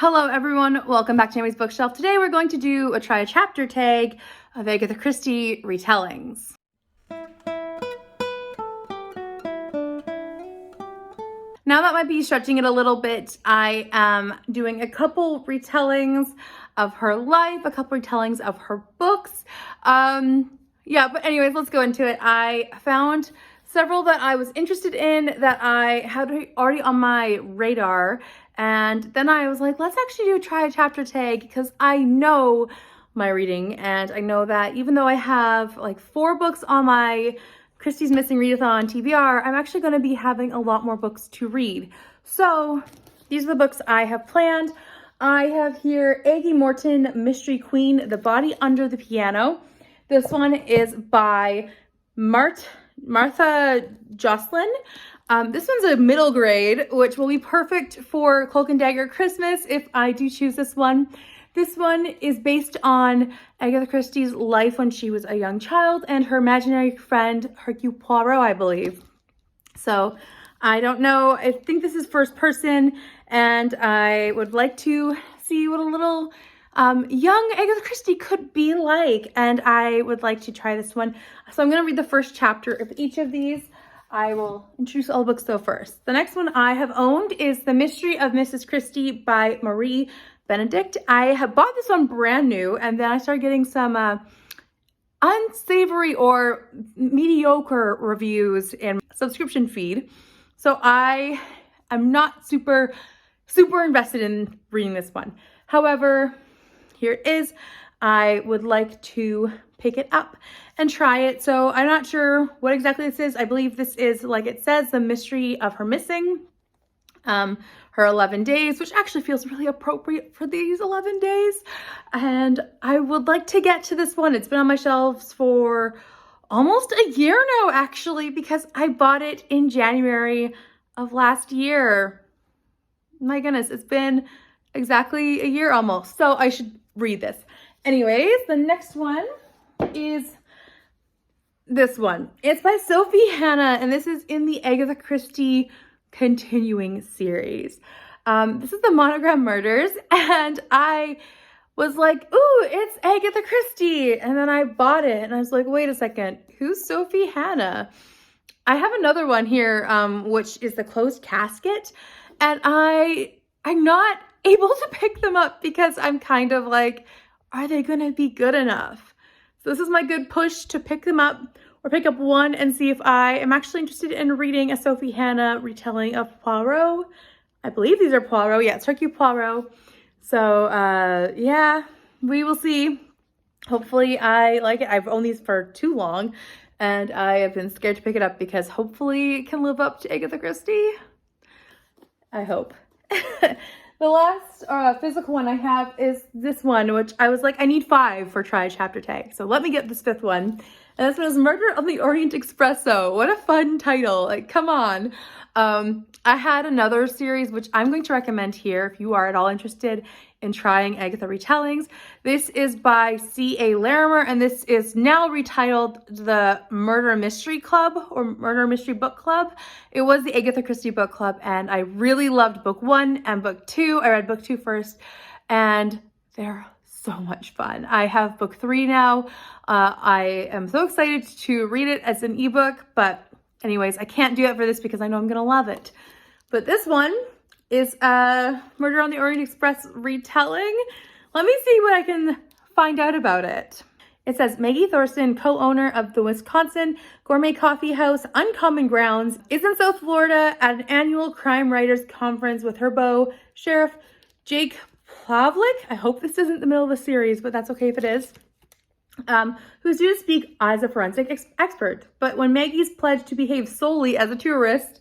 Hello everyone, welcome back to Amy's Bookshelf. Today we're going to do a try a chapter tag of Agatha Christie retellings. Now that might be stretching it a little bit. I am doing a couple retellings of her life, a couple retellings of her books. But anyways, let's go into it. I found several that I was interested in that I had already on my radar. And then I was like, let's actually try a chapter tag because I know my reading. And I know that even though I have like 4 books on my Christie's Missing Readathon TBR, I'm actually going to be having a lot more books to read. So these are the books I have planned. I have here Aggie Morton, Mystery Queen, The Body Under the Piano. This one is by Martha Jocelyn. This one's a middle grade, which will be perfect for Cloak and Dagger Christmas if I do choose this one. This one is based on Agatha Christie's life when she was a young child and her imaginary friend, Hercule Poirot, I believe. So I don't know. I think this is first person, and I would like to see what a little young Agatha Christie could be like, and I would like to try this one. So I'm going to read the first chapter of each of these. I will introduce all the books though first. The next one I have owned is The Mystery of Mrs. Christie by Marie Benedict. I have bought this one brand new, and then I started getting some unsavory or mediocre reviews in subscription feed. So I am not super invested in reading this one. However, here it is. I would like to pick it up and try it. So I'm not sure what exactly this is. I believe this is, like it says, the mystery of her missing, her 11 days, which actually feels really appropriate for these 11 days. And I would like to get to this one. It's been on my shelves for almost a year now, actually, because I bought it in January of last year. My goodness, it's been exactly a year almost. So I should read this. Anyways, the next one is this one. It's by Sophie Hannah, and this is in the Agatha Christie continuing series. This is the Monogram Murders, and I was like, ooh, it's Agatha Christie. And then I bought it, and I was like, wait a second, who's Sophie Hannah? I have another one here, which is The Closed Casket, and I'm not able to pick them up because I'm kind of like, are they gonna be good enough? So this is my good push to pick them up or pick up one and see if I am actually interested in reading a Sophie Hannah retelling of Poirot. I believe these are Poirot. Yeah, it's Hercule Poirot. So yeah, we will see. Hopefully I like it. I've owned these for too long and I have been scared to pick it up because hopefully it can live up to Agatha Christie. I hope. The last physical one I have is this one, which I was like, I need 5 for try a chapter tag. So let me get this 5th one. And this one is Murder on the Orient Expresso. What a fun title. Like, come on. I had another series, which I'm going to recommend here if you are at all interested in trying Agatha retellings. This is by C.A. Larimer, and this is now retitled the Murder Mystery Club or Murder Mystery Book Club. It was the Agatha Christie Book Club, and I really loved book 1 and book 2. I read book 2 first, and they're so much fun. I have book 3 now. I am so excited to read it as an ebook, but anyways, I can't do it for this because I know I'm gonna love it. But this one is Murder on the Orient Express retelling. Let me see what I can find out about it. It says, Maggie Thorson, co-owner of the Wisconsin Gourmet Coffee House Uncommon Grounds, is in South Florida at an annual crime writers conference with her beau, Sheriff Jake Plavlik. I hope this isn't the middle of a series, but that's okay if it is. Who's due to speak as a forensic expert. But when Maggie's pledge to behave solely as a tourist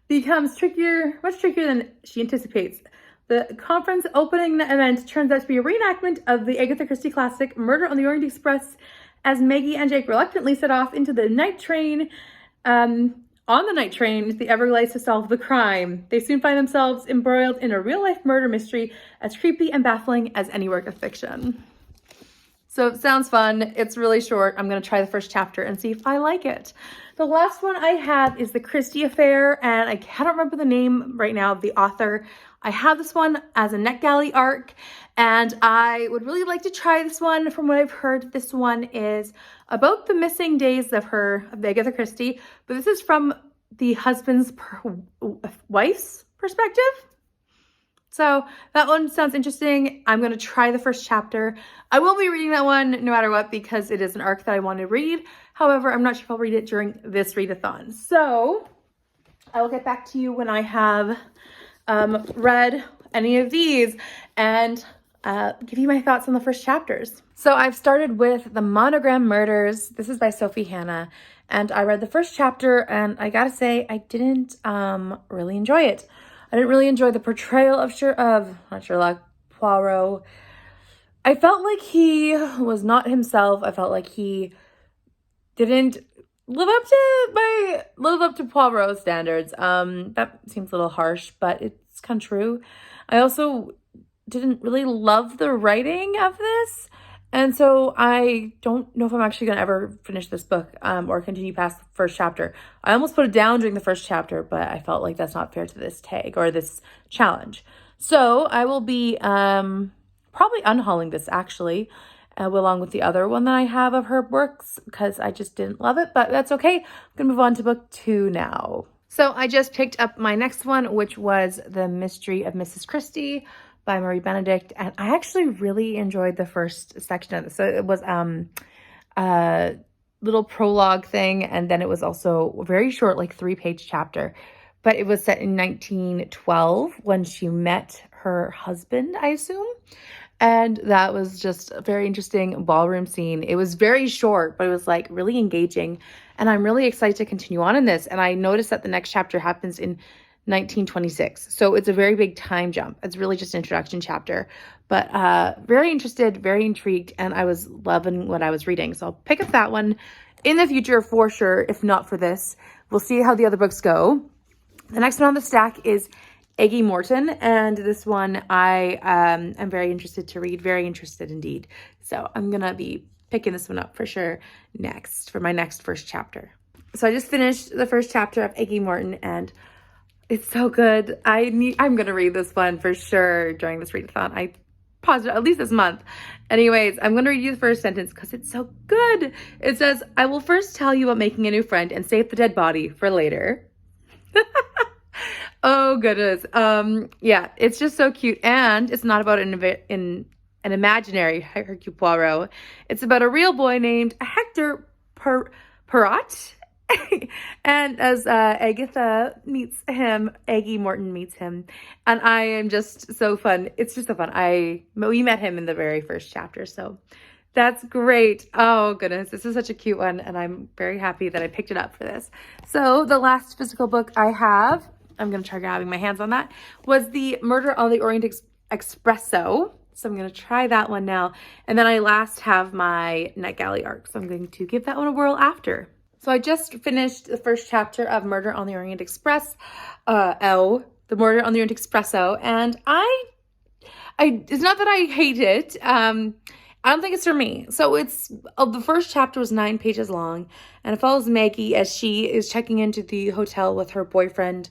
becomes much trickier than she anticipates. The conference opening event turns out to be a reenactment of the Agatha Christie classic Murder on the Orient Express as Maggie and Jake reluctantly set off into the night train, on the night train to the Everglades to solve the crime. They soon find themselves embroiled in a real-life murder mystery as creepy and baffling as any work of fiction. So it sounds fun. It's really short. I'm going to try the first chapter and see if I like it. The last one I have is the Christy Affair, and I cannot remember the name right now of the author. I have this one as a NetGalley arc, and I would really like to try this one. From what I've heard, this one is about the missing days of Agatha Christie, but this is from the husband's wife's perspective. So that one sounds interesting. I'm going to try the first chapter. I will be reading that one no matter what because it is an arc that I want to read. However, I'm not sure if I'll read it during this readathon. So I will get back to you when I have read any of these and give you my thoughts on the first chapters. So I've started with the Monogram Murders. This is by Sophie Hannah. And I read the first chapter and I gotta say, I didn't really enjoy it. I didn't really enjoy the portrayal of Poirot. I felt like he was not himself. I felt like he didn't live up to Poirot's standards. That seems a little harsh, but it's kind of true. I also didn't really love the writing of this. And so I don't know if I'm actually going to ever finish this book or continue past the first chapter. I almost put it down during the first chapter, but I felt like that's not fair to this tag or this challenge. So I will be probably unhauling this actually, along with the other one that I have of her works because I just didn't love it, but that's okay. I'm going to move on to book 2 now. So I just picked up my next one, which was The Mystery of Mrs. Christie by Marie Benedict, and I actually really enjoyed the first section of this. So it was a little prologue thing, and then it was also a very short, like 3-page chapter, but it was set in 1912 when she met her husband, I assume, and that was just a very interesting ballroom scene. It was very short, but it was like really engaging, and I'm really excited to continue on in this. And I noticed that the next chapter happens in 1926. So it's a very big time jump. It's really just an introduction chapter, but very interested, very intrigued, and I was loving what I was reading. So I'll pick up that one in the future for sure, if not for this. We'll see how the other books go. The next one on the stack is Aggie Morton, and this one I am very interested to read, very interested indeed. So I'm going to be picking this one up for sure next, for my next first chapter. So I just finished the first chapter of Aggie Morton, and it's so good. I'm going to read this one for sure during this readathon. I paused it at least this month. Anyways, I'm going to read you the first sentence because it's so good. It says, "I will first tell you about making a new friend and save the dead body for later." Oh, goodness. Yeah, it's just so cute. And it's not about an imaginary Hercule Poirot. It's about a real boy named Hector Perrot. And as Agatha meets him, Aggie Morton meets him, and I am just so fun. It's just so fun. We met him in the very first chapter, so that's great. Oh goodness, this is such a cute one, and I'm very happy that I picked it up for this. So the last physical book I have, I'm gonna try grabbing my hands on that, was the Murder on the Orient Expresso. So I'm going to try that one now, and then I last have my NetGalley arc, so I'm going to give that one a whirl after. So I just finished the first chapter of Murder on the Orient Express, the Murder on the Orient Expresso, and it's not that I hate it. I don't think it's for me. So the first chapter was 9 pages long, and it follows Maggie as she is checking into the hotel with her boyfriend,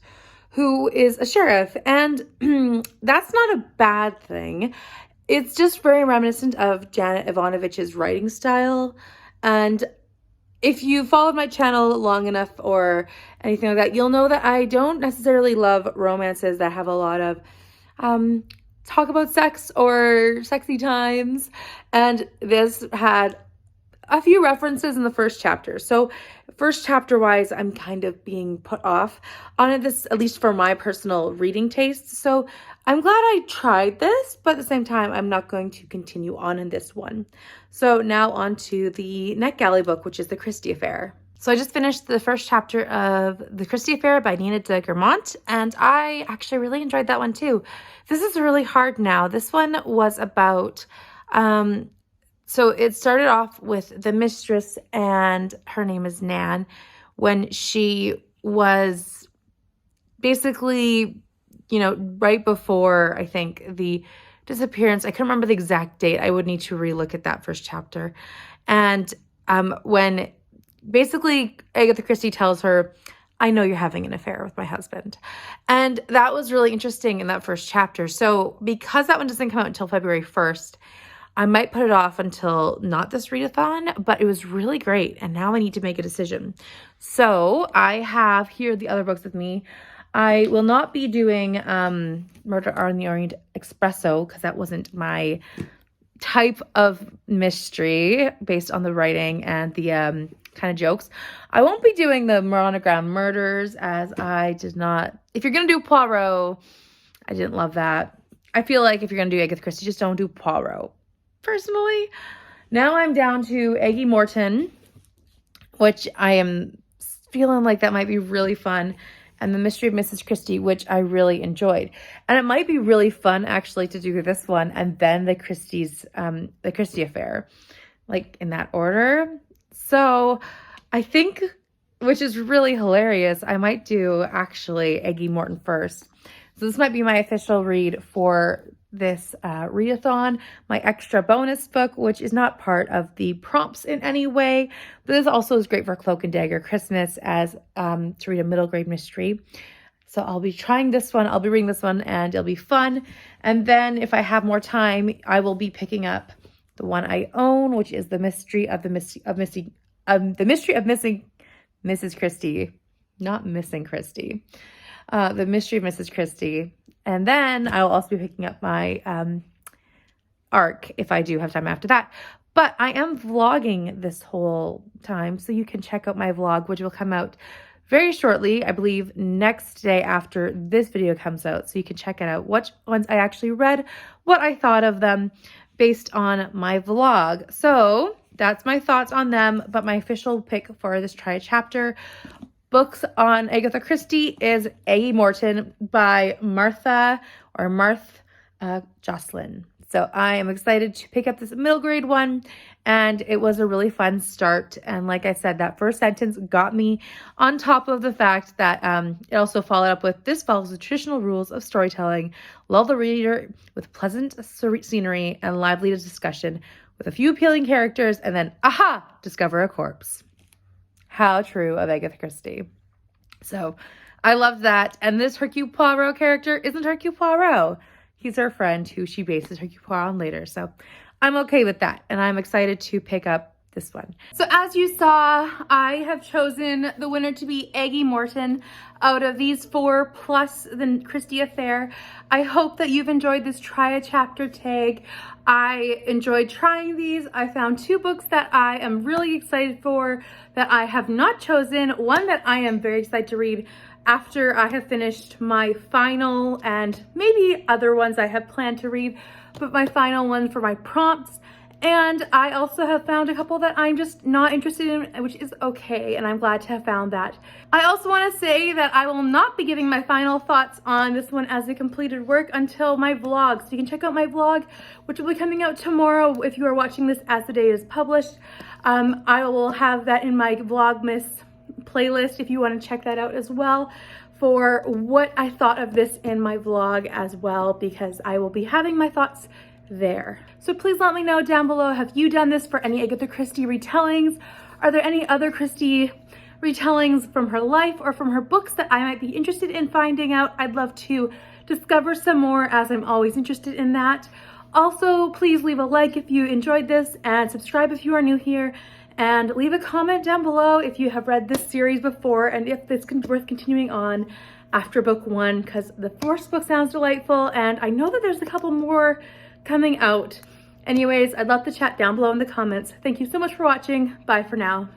who is a sheriff, and that's not a bad thing. It's just very reminiscent of Janet Ivanovich's writing style, and if you followed my channel long enough or anything like that, you'll know that I don't necessarily love romances that have a lot of talk about sex or sexy times. And this had a few references in the first chapter. So first chapter wise, I'm kind of being put off on this, at least for my personal reading taste. So I'm glad I tried this, but at the same time, I'm not going to continue on in this one. So now on to the NetGalley book, which is The Christie Affair. So I just finished the first chapter of The Christie Affair by Nina de Gramont, and I actually really enjoyed that one too. This is really hard now. This one was about, so it started off with the mistress, and her name is Nan, when she was basically, right before, I think, the disappearance. I couldn't remember the exact date. I would need to relook at that first chapter. And when basically Agatha Christie tells her, I know you're having an affair with my husband. And that was really interesting in that first chapter. So because that one doesn't come out until February 1st, I might put it off until not this readathon, but it was really great. And now I need to make a decision. So I have here the other books with me. I will not be doing Murder on the Orient Espresso because that wasn't my type of mystery based on the writing and the kind of jokes. I won't be doing the Monogram Murders as I did not. If you're going to do Poirot, I didn't love that. I feel like if you're going to do Agatha Christie, just don't do Poirot. Personally, now I'm down to Aggie Morton, which I am feeling like that might be really fun, and The Mystery of Mrs. Christie, which I really enjoyed. And it might be really fun actually to do this one and then the Christie Affair, like in that order. So I think, which is really hilarious, I might do actually Aggie Morton first. So this might be my official read for this readathon, my extra bonus book, which is not part of the prompts in any way, but this also is great for Cloak and Dagger Christmas as to read a middle grade mystery. So I'll be trying this one, I'll be reading this one, and it'll be fun. And then if I have more time, I will be picking up the one I own, which is The Mystery of Missing Mrs. Christie, not Missing Christie. The Mystery of Mrs. Christie. And then I will also be picking up my ARC if I do have time after that. But I am vlogging this whole time, so you can check out my vlog, which will come out very shortly, I believe next day after this video comes out. So you can check it out, which ones I actually read, what I thought of them based on my vlog. So that's my thoughts on them, but my official pick for this chapter books on Agatha Christie is Aggie Morton by Martha Jocelyn. So I am excited to pick up this middle grade one, and it was a really fun start. And like I said, that first sentence got me, on top of the fact that it also followed up with, this follows the traditional rules of storytelling, lull the reader with pleasant scenery and lively discussion with a few appealing characters, and then, aha, discover a corpse. How true of Agatha Christie. So I love that. And this Hercule Poirot character isn't Hercule Poirot. He's her friend who she bases Hercule Poirot on later. So I'm okay with that. And I'm excited to pick up this one. So as you saw, I have chosen the winner to be Aggie Morton out of these four plus the Christy Affair. I hope that you've enjoyed this try a chapter tag. I enjoyed trying these. I found two books that I am really excited for that I have not chosen. One that I am very excited to read after I have finished my final, and maybe other ones I have planned to read, but my final one for my prompts. And I also have found a couple that I'm just not interested in, which is okay, and I'm glad to have found that. I also want to say that I will not be giving my final thoughts on this one as a completed work until my vlog. So you can check out my vlog, which will be coming out tomorrow if you are watching this as the day is published. I will have that in my Vlogmas playlist if you want to check that out as well, for what I thought of this in my vlog as well, because I will be having my thoughts there. So please let me know down below, have you done this for any Agatha Christie retellings? Are there any other Christie retellings from her life or from her books that I might be interested in finding out? I'd love to discover some more, as I'm always interested in that. Also, please leave a like if you enjoyed this, and subscribe if you are new here, and leave a comment down below if you have read this series before and if it's worth continuing on after book one, because the first book sounds delightful and I know that there's a couple more coming out. Anyways, I'd love to chat down below in the comments. Thank you so much for watching. Bye for now.